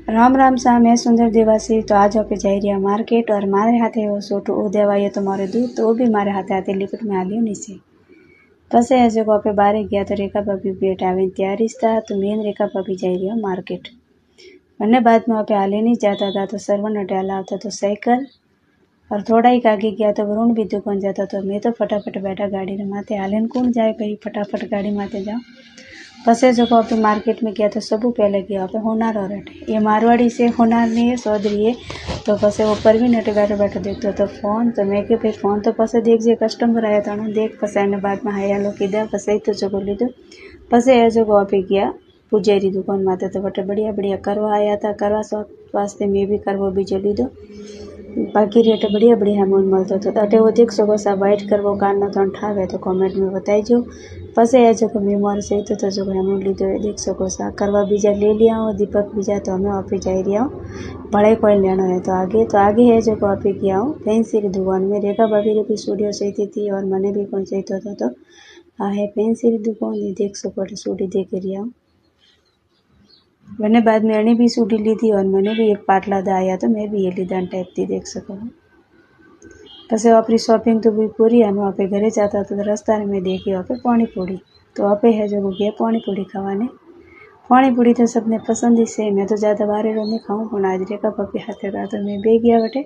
राम राम सा मैं सुंदर देवासी। तो आज आप जा रहा मार्केट और मारे हाथे वो सोटू वो देवाइए तो मारे दूध तो वो भी मारे हाथे हाथे लिपट में आलियो नीचे पसे है जो आप बारे गया तो रेखा भाभी बेट आवे तैयारी था तो मेन रेखा भाभी जा रही हो मार्केट वरना बाद में आप हाले नहीं जाता था तो सरवन अड्याला आता तो साइकिल और थोड़ा ही आगे गया तो वरुण भी दुकान जाता तो मैं तो फटाफट बैठा गाड़ी ने माथे हाले कौन जाए भाई फटाफट गाड़ी माथे जाओ पसे जो आप मार्केट में गया तो सबू पहले गया आप होनार और अटे ये मारवाड़ी से होनार नहीं है चौधरी है तो पसे ऊपर भी नटे बैठे बैठे देखते तो फोन तो मैं भाई फोन तो पसे देख जे कस्टमर आया था देख पसे ने बाद में हाया लो कीधा पसे तो जो लीधो पसे ए जो आप गया पुजारी दुकान माते तो बटे बढ़िया बढ़िया करवा आया था करवा वास्ते मैं भी करवो बीजो लीधो बाकी रेट बढ़िया बढ़िया मोल मलतो तो अटे वो देख सको सा वाइट करवो कार न तो ठावे तो कॉमेंट में बताइजो पसे है जो मेमोर से तो जो हेमो लीधो देख सको सा करवा बीजा ले लिया हो दीपक बीजा तो हमें आप जा रहा हूँ भले कोई लेना है तो आगे है जो आप गया हूँ फैंसी की दुकान में रेखा भाभी रे भी स्टूडियो सही थी और मैंने भी कौन सही था तो हाँ है फैंसी की दुकान ये देख सको सूडी देख रहा हूँ मैंने बाद में अणी भी सूडी ली थी और मैंने भी एक पाटला दा आया तो मैं भी ये लीधा टाइप थी देख सको पसे अपनी शॉपिंग तो भी पूरी है वहाँ पे घरे जाता तो रास्ता में देखी वहाँ पे पानी पूड़ी तो वहाँ पे है जो गया पानी पूड़ी खावाने पानी पूड़ी तो सबने पसंद ही से मैं तो ज़्यादा बारे रो नहीं खाऊँ पर आज रेखा पपी हाथे था तो मैं बे गया बटे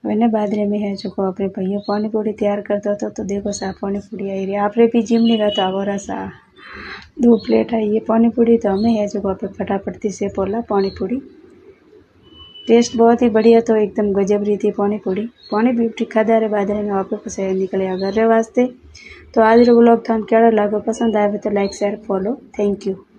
मैंने बादरे में है जो अपने भैया पानी पूड़ी तैयार करता था तो देखो सा पानी पूड़ी आई रही आपने भी जिम नहीं रहता आवरा सा 2 प्लेट आई ये पानी पूड़ी तो हमें है जो आप फटाफट थी से पोला पानी पूड़ी टेस्ट बहुत ही बढ़िया तो एकदम गजब रही थी पानी पूड़ी खादा रे बादरे में वापस निकले घर वास्ते तो आज रो ब्लॉग था क्या लागो पसंद आए तो like share follow thank you.